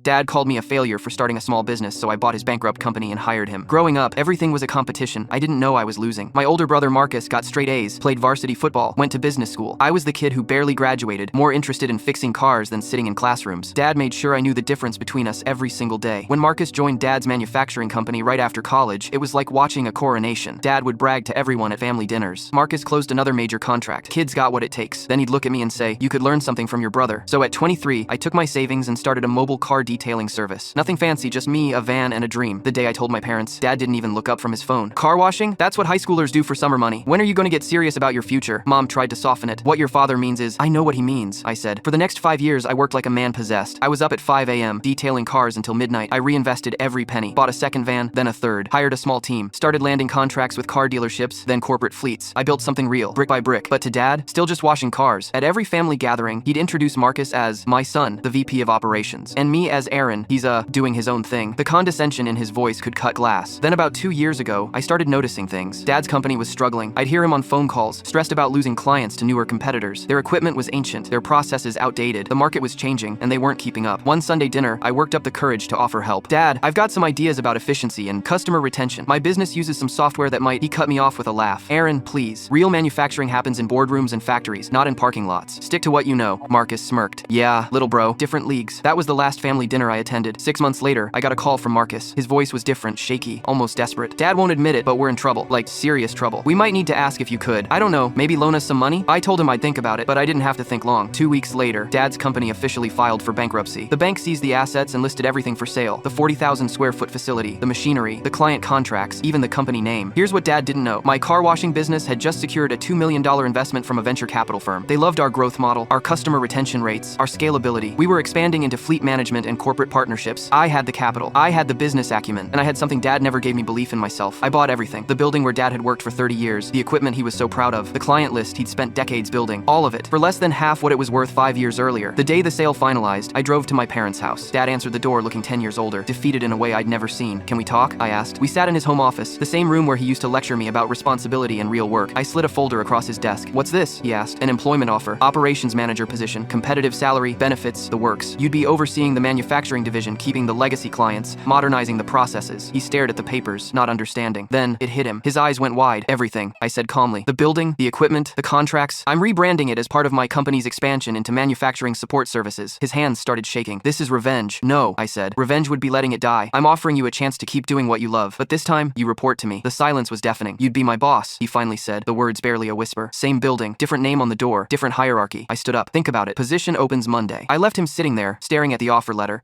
Dad called me a failure for starting a small business, so I bought his bankrupt company and hired him. Growing up, everything was a competition. I didn't know I was losing. My older brother Marcus got straight A's, played varsity football, went to business school. I was the kid who barely graduated, more interested in fixing cars than sitting in classrooms. Dad made sure I knew the difference between us every single day. When Marcus joined Dad's manufacturing company right after college, it was like watching a coronation. Dad would brag to everyone at family dinners. Marcus closed another major contract. Kids got what it takes. Then he'd look at me and say, "You could learn something from your brother." So at 23, I took my savings and started a mobile car detailing service. Nothing fancy, just me, a van, and a dream. The day I told my parents, Dad didn't even look up from his phone. "Car washing? That's what high schoolers do for summer money. When are you going to get serious about your future?" Mom tried to soften it. "What your father means is..." "I know what he means," I said. For the next 5 years, I worked like a man possessed. I was up at 5 a.m., detailing cars until midnight. I reinvested every penny. Bought a second van, then a third. Hired a small team. Started landing contracts with car dealerships, then corporate fleets. I built something real, brick by brick. But to Dad, still just washing cars. At every family gathering, he'd introduce Marcus as my son, the VP of operations, and me as Aaron, he's doing his own thing. The condescension in his voice could cut glass. Then about 2 years ago, I started noticing things. Dad's company was struggling. I'd hear him on phone calls, stressed about losing clients to newer competitors. Their equipment was ancient, their processes outdated, the market was changing, and they weren't keeping up. One Sunday dinner, I worked up the courage to offer help. "Dad, I've got some ideas about efficiency and customer retention. My business uses some software that might..." He cut me off with a laugh. "Aaron, please. Real manufacturing happens in boardrooms and factories, not in parking lots. Stick to what you know." Marcus smirked. "Yeah, little bro, different leagues." That was the last family dinner I attended. 6 months later, I got a call from Marcus. His voice was different, shaky, almost desperate. "Dad won't admit it, but we're in trouble. Like, serious trouble. We might need to ask if you could, I don't know, maybe loan us some money?" I told him I'd think about it, but I didn't have to think long. 2 weeks later, Dad's company officially filed for bankruptcy. The bank seized the assets and listed everything for sale. The 40,000 square foot facility, the machinery, the client contracts, even the company name. Here's what Dad didn't know. My car washing business had just secured a $2 million investment from a venture capital firm. They loved our growth model, our customer retention rates, our scalability. We were expanding into fleet management and corporate partnerships. I had the capital. I had the business acumen. And I had something Dad never gave me: belief in myself. I bought everything. The building where Dad had worked for 30 years, the equipment he was so proud of, the client list he'd spent decades building, all of it, for less than half what it was worth 5 years earlier. The day the sale finalized, I drove to my parents' house. Dad answered the door looking 10 years older, defeated in a way I'd never seen. "Can we talk?" I asked. We sat in his home office, the same room where he used to lecture me about responsibility and real work. I slid a folder across his desk. "What's this?" he asked. "An employment offer. Operations manager position. Competitive salary, benefits, the works. You'd be overseeing the manufacturing division, keeping the legacy clients, modernizing the processes." He stared at the papers, not understanding. Then it hit him. His eyes went wide. "Everything," I said calmly. "The building, the equipment, the contracts. I'm rebranding it as part of my company's expansion into manufacturing support services." His hands started shaking. "This is revenge." "No," I said. "Revenge would be letting it die. I'm offering you a chance to keep doing what you love. But this time, you report to me." The silence was deafening. "You'd be my boss," he finally said, the words barely a whisper. Same building, different name on the door, different hierarchy. I stood up. "Think about it. Position opens Monday." I left him sitting there, staring at the offer letter.